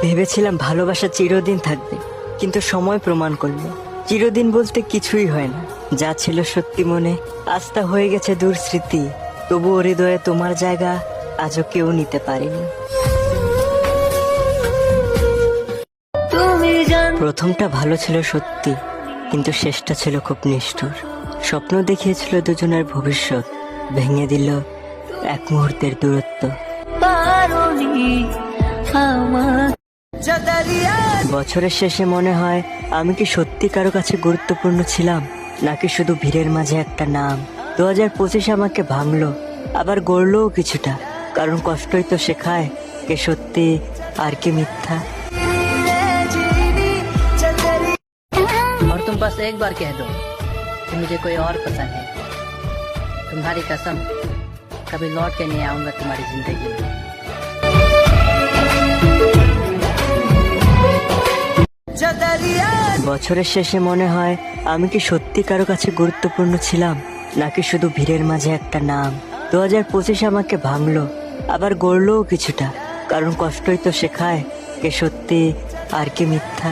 ভেবেছিলাম ভালোবাসা চিরদিন থাকবে, কিন্তু সময় প্রমাণ করলো চিরদিন বলতে কিছুই হয় না। যা ছিল সত্যি মনে আজ তা হয়ে গেছে দূর স্মৃতি। তবুও হৃদয়ে তোমার জায়গা আজও কেউ নিতে পারেনি। প্রথমটা ভালো ছিল সত্যি, কিন্তু শেষটা ছিল খুব নিষ্ঠুর। স্বপ্ন দেখিয়েছিল দুজনের ভবিষ্যৎ, ভেঙে দিল এক মুহূর্তের দূরত্ব। বছরের শেষে মনে হয় আমি কি সত্যি কারো কাছে গুরুত্বপূর্ণ ছিলাম, নাকি শুধু ভিড়ের মাঝে একটা নাম। 2025 আমাকে ভাঙলো, আবার গড়লও কিছুটা, কারণ কষ্টই তো শেখায় কে সত্যি আর কে মিথ্যা। और तुम बस एक बार कह दो कि मुझे कोई और पसंद है। तुम्हारी कसम, कभी लौट के नहीं आऊंगा तुम्हारी जिंदगी में। বছরের শেষে মনে হয় আমি কি সত্যি কারো কাছে গুরুত্বপূর্ণ ছিলাম, নাকি শুধু ভিড়ের মাঝে একটা নাম। 2025 আমাকে ভাঙলো, আবার গড়লও কিছুটা, কারণ কষ্টই তো শেখায় কে সত্যি আর কে মিথ্যা।